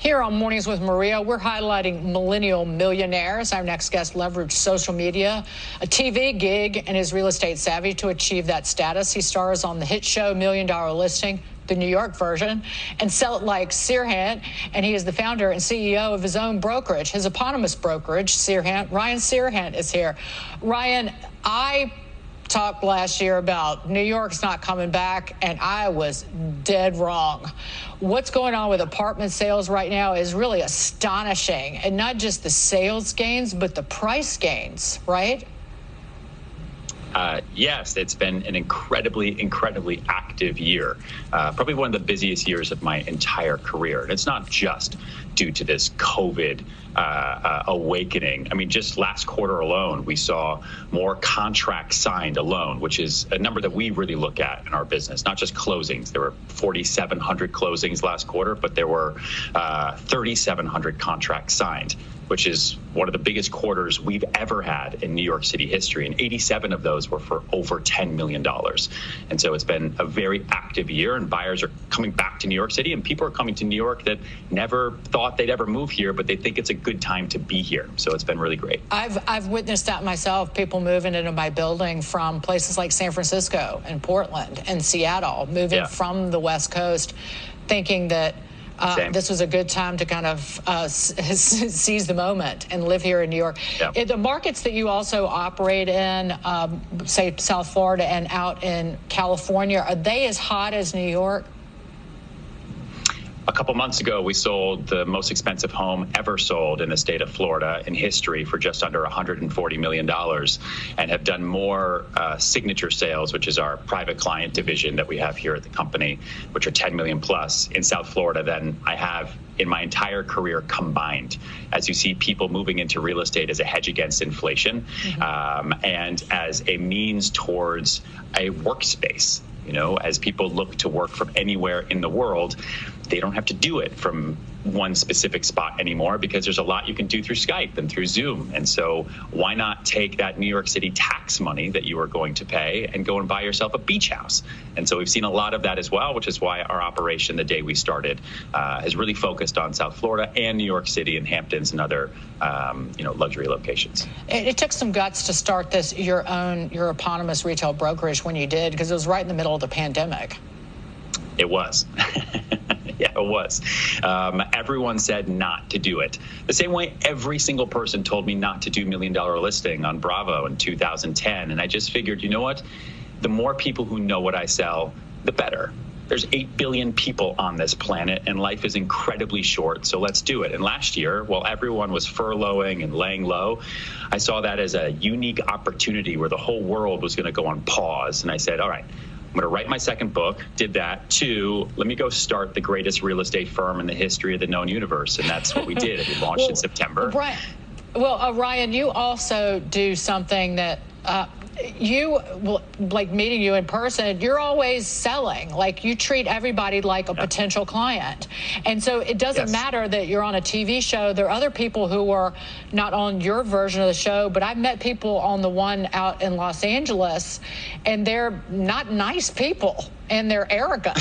Here on Mornings with Maria, we're highlighting millennial millionaires. Our next guest leveraged social media, a TV gig, and his real estate savvy to achieve that status. He stars on the hit show $1 Million Listing, the New York version, and Sell It Like Serhant, and he is the founder and CEO of his own brokerage, his eponymous brokerage, Serhant. Ryan Serhant is here. Ryan, I talked last year about New York's not coming back, and I was dead wrong. What's going on with apartment sales right now is really astonishing, and not just the sales gains, but the price gains, right? Yes, it's been an incredibly active year. Probably one of the busiest years of my entire career. And it's not just due to this COVID awakening. I mean, just last quarter alone, we saw more contracts signed alone, which is a number that we really look at in our business, not just closings. There were 4,700 closings last quarter, but there were 3,700 contracts signed, which is one of the biggest quarters we've ever had in New York City history. And 87 of those were for over $10 million. And so it's been a very active year, and buyers are coming back to New York City, and people are coming to New York that never thought they'd ever move here, but they think it's a good time to be here. So it's been really great. I've witnessed that myself, people moving into my building from places like San Francisco and Portland and Seattle, moving from the West Coast, thinking that this was a good time to kind of seize the moment and live here in New York. In the markets that you also operate in, say South Florida and out in California, are they as hot as New York? A couple months ago, we sold the most expensive home ever sold in the state of Florida in history for just under $140 million, and have done more signature sales, which is our private client division that we have here at the company, which are 10 million plus in South Florida than I have in my entire career combined. As you see people moving into real estate as a hedge against inflation, and as a means towards a workspace. You know, as people look to work from anywhere in the world, they don't have to do it from one specific spot anymore, because there's a lot you can do through Skype and through Zoom. And so why not take that New York City tax money that you are going to pay and go and buy yourself a beach house? And so we've seen a lot of that as well, which is why our operation, the day we started, has really focused on South Florida and New York City and Hamptons and other luxury locations. It took some guts to start this, your eponymous retail brokerage when you did, because it was right in the middle of the pandemic. It was. Yeah, it was. Everyone said not to do it. The same way every single person told me not to do $1 Million Listing on Bravo in 2010. And I just figured, you know what? The more people who know what I sell, the better. There's 8 billion people on this planet, and life is incredibly short, so let's do it. And last year, while everyone was furloughing and laying low, I saw that as a unique opportunity where the whole world was going to go on pause. And I said, all right, I'm going to write my second book, did that. 2, let me go start the greatest real estate firm in the history of the known universe. And that's what we did. We launched in September. Ryan, you also do something that like meeting you in person, you're always selling. Like, you treat everybody like a potential client. And so it doesn't matter that you're on a TV show. There are other people who are not on your version of the show, but I've met people on the one out in Los Angeles, and they're not nice people, and they're arrogant.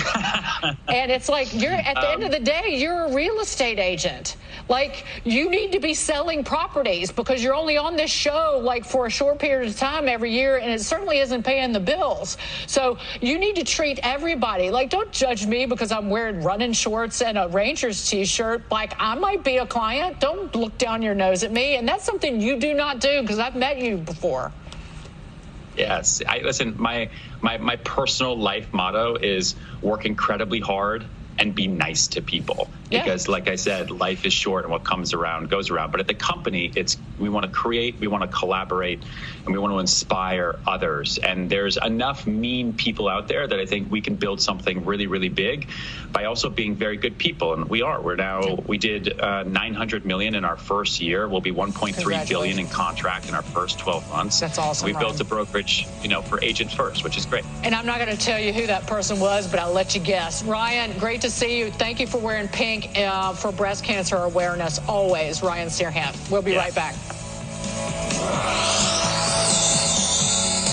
And it's like, you're at the end of the day, you're a real estate agent. Like, you need to be selling properties, because you're only on this show like for a short period of time every year, and it certainly isn't paying the bills. So you need to treat everybody. Like, don't judge me because I'm wearing running shorts and a Rangers t-shirt. Like, I might be a client. Don't look down your nose at me. And that's something you do not do, because I've met you before. Yes. Listen, my personal life motto is work incredibly hard and be nice to people, because like I said, life is short and what comes around goes around. But at the company, we want to create, we want to collaborate, and we want to inspire others. And there's enough mean people out there that I think we can build something really big by also being very good people. And we did 900 million in our first year. We'll be 1.3 billion in contract in our first 12 months. That's awesome. We built a brokerage, for agent first, which is great. And I'm not going to tell you who that person was, but I'll let you guess. Ryan, great to see you. Thank you for wearing pink for breast cancer awareness always. Ryan Serhant. We'll be right back.